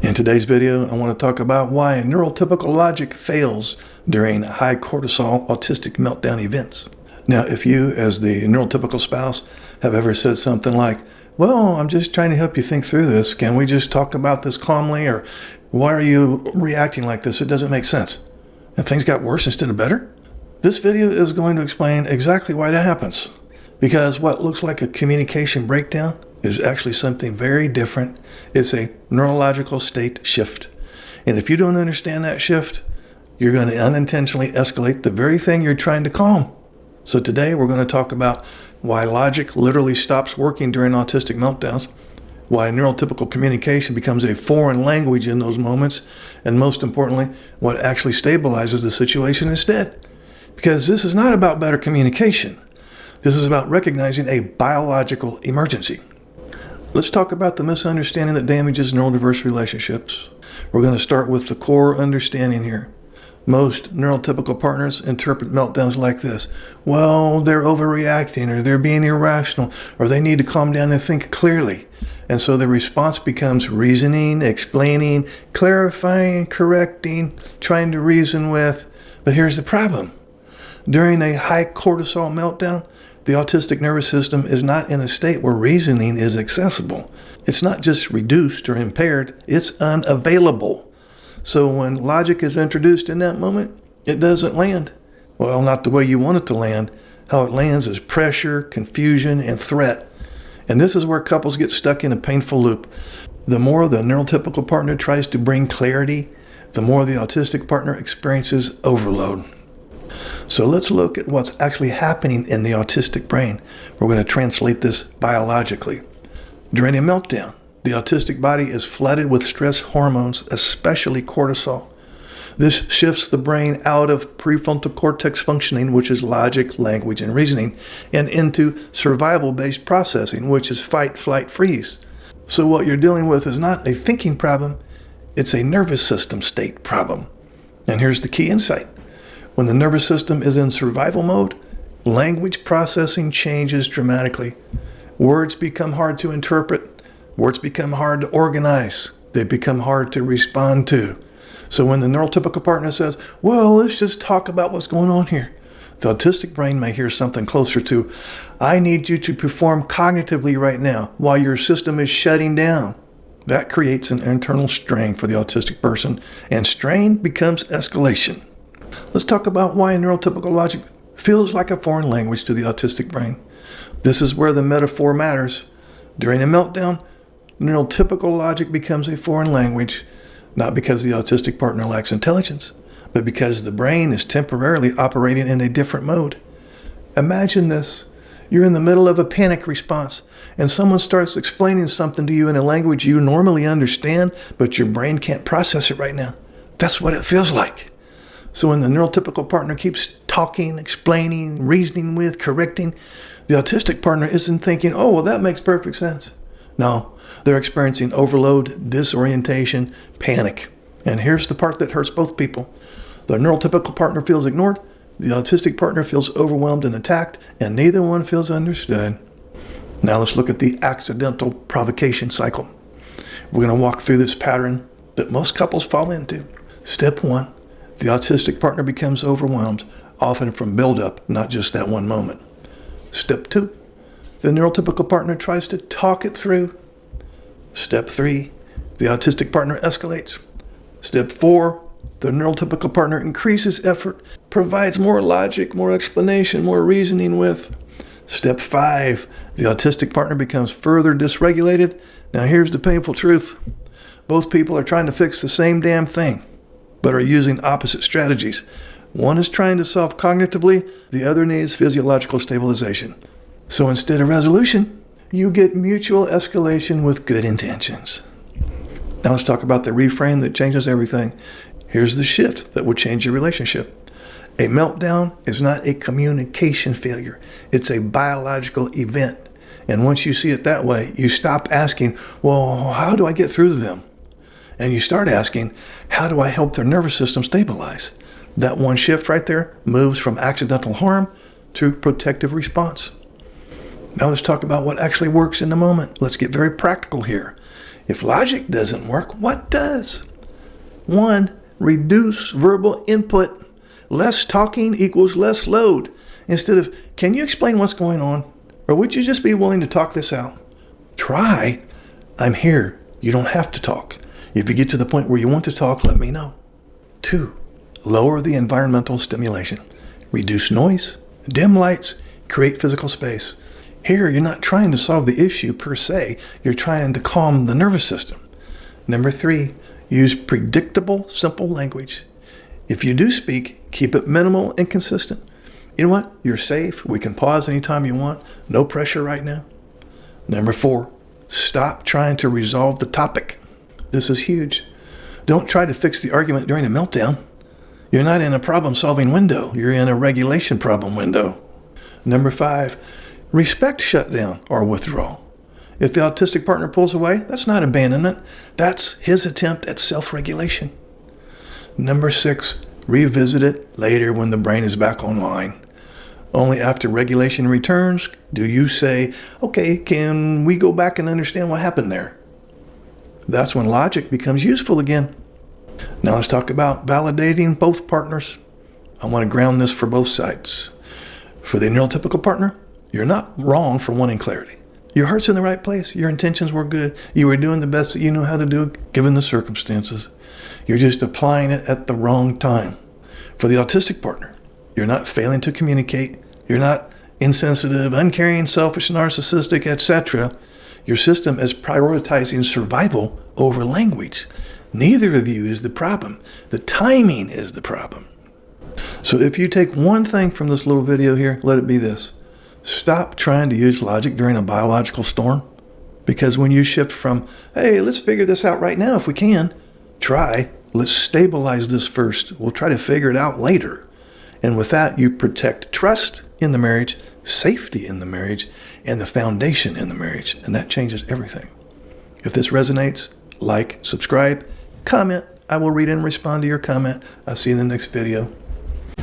In today's video, I want to talk about why neurotypical logic fails during high cortisol autistic meltdown events. Now, if you, as the neurotypical spouse, have ever said something like, well, I'm just trying to help you think through this. Can we just talk about this calmly? Or why are you reacting like this? It doesn't make sense. And things got worse instead of better? This video is going to explain exactly why that happens. Because what looks like a communication breakdown is actually something very different. It's a neurological state shift. And if you don't understand that shift, you're going to unintentionally escalate the very thing you're trying to calm. So today we're going to talk about why logic literally stops working during autistic meltdowns, why neurotypical communication becomes a foreign language in those moments, and most importantly, what actually stabilizes the situation instead. Because this is not about better communication. This is about recognizing a biological emergency. Let's talk about the misunderstanding that damages neurodiverse relationships. We're going to start with the core understanding here. Most neurotypical partners interpret meltdowns like this. Well, they're overreacting, or they're being irrational, or they need to calm down and think clearly. And so the response becomes reasoning, explaining, clarifying, correcting, trying to reason with. But here's the problem. During a high cortisol meltdown, the autistic nervous system is not in a state where reasoning is accessible. It's not just reduced or impaired, it's unavailable. So when logic is introduced in that moment, it doesn't land. Well, not the way you want it to land. How it lands is pressure, confusion, and threat. And this is where couples get stuck in a painful loop. The more the neurotypical partner tries to bring clarity, the more the autistic partner experiences overload. So let's look at what's actually happening in the autistic brain. We're going to translate this biologically. During a meltdown, the autistic body is flooded with stress hormones, especially cortisol. This shifts the brain out of prefrontal cortex functioning, which is logic, language, and reasoning, and into survival-based processing, which is fight, flight, freeze. So what you're dealing with is not a thinking problem, it's a nervous system state problem. And here's the key insight. When the nervous system is in survival mode, language processing changes dramatically. Words become hard to interpret. Words become hard to organize. They become hard to respond to. So when the neurotypical partner says, well, let's just talk about what's going on here, the autistic brain may hear something closer to, I need you to perform cognitively right now while your system is shutting down. That creates an internal strain for the autistic person, and strain becomes escalation. Let's talk about why neurotypical logic feels like a foreign language to the autistic brain. This is where the metaphor matters. During a meltdown, neurotypical logic becomes a foreign language, not because the autistic partner lacks intelligence, but because the brain is temporarily operating in a different mode. Imagine this. You're in the middle of a panic response, and someone starts explaining something to you in a language you normally understand, but your brain can't process it right now. That's what it feels like. So when the neurotypical partner keeps talking, explaining, reasoning with, correcting, the autistic partner isn't thinking, oh, well, that makes perfect sense. No, they're experiencing overload, disorientation, panic. And here's the part that hurts both people. The neurotypical partner feels ignored, the autistic partner feels overwhelmed and attacked, and neither one feels understood. Now let's look at the accidental provocation cycle. We're going to walk through this pattern that most couples fall into. Step 1. The autistic partner becomes overwhelmed, often from buildup, not just that one moment. Step 2, the neurotypical partner tries to talk it through. Step 3, the autistic partner escalates. Step 4, the neurotypical partner increases effort, provides more logic, more explanation, more reasoning with. Step 5, the autistic partner becomes further dysregulated. Now here's the painful truth. Both people are trying to fix the same damn thing, but are using opposite strategies. One is trying to solve cognitively, the other needs physiological stabilization. So instead of resolution, you get mutual escalation with good intentions. Now let's talk about the reframe that changes everything. Here's the shift that will change your relationship. A meltdown is not a communication failure. It's a biological event. And once you see it that way, you stop asking, well, how do I get through to them? And you start asking, how do I help their nervous system stabilize? That one shift right there moves from accidental harm to protective response. Now let's talk about what actually works in the moment. Let's get very practical here. If logic doesn't work, what does? 1. Reduce verbal input. Less talking equals less load. Instead of, can you explain what's going on? Or would you just be willing to talk this out? Try. I'm here. You don't have to talk. If you get to the point where you want to talk, let me know. 2. Lower the environmental stimulation. Reduce noise, dim lights, create physical space. Here, you're not trying to solve the issue per se. You're trying to calm the nervous system. 3, use predictable, simple language. If you do speak, keep it minimal and consistent. You know what? You're safe. We can pause anytime you want. No pressure right now. 4, stop trying to resolve the topic. This is huge. Don't try to fix the argument during a meltdown. You're not in a problem-solving window. You're in a regulation problem window. 5, respect shutdown or withdrawal. If the autistic partner pulls away, that's not abandonment. That's his attempt at self-regulation. 6, revisit it later when the brain is back online. Only after regulation returns do you say, okay, can we go back and understand what happened there? That's when logic becomes useful again. Now let's talk about validating both partners. I want to ground this for both sides. For the neurotypical partner, you're not wrong for wanting clarity. Your heart's in the right place. Your intentions were good. You were doing the best that you know how to do given the circumstances. You're just applying it at the wrong time. For the autistic partner, you're not failing to communicate. You're not insensitive, uncaring, selfish, narcissistic, etc. Your system is prioritizing survival over language. Neither of you is the problem. The timing is the problem. So if you take one thing from this little video here, let it be this. Stop trying to use logic during a biological storm. Because when you shift from, hey, let's figure this out right now if we can, let's stabilize this first. We'll try to figure it out later. And with that, you protect trust in the marriage, safety in the marriage, and the foundation in the marriage. And that changes everything. If this resonates, like, subscribe, comment. I will read and respond to your comment. I'll see you in the next video.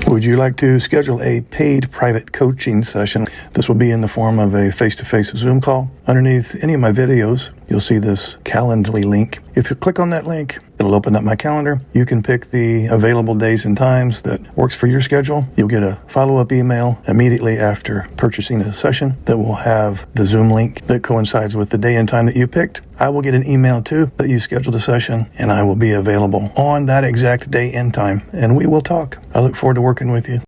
Would you like to schedule a paid private coaching session? This will be in the form of a face-to-face Zoom call. Underneath any of my videos, you'll see this Calendly link. If you click on that link, it'll open up my calendar. You can pick the available days and times that works for your schedule. You'll get a follow-up email immediately after purchasing a session that will have the Zoom link that coincides with the day and time that you picked. I will get an email too that you scheduled a session, and I will be available on that exact day and time, and we will talk. I look forward to working with you.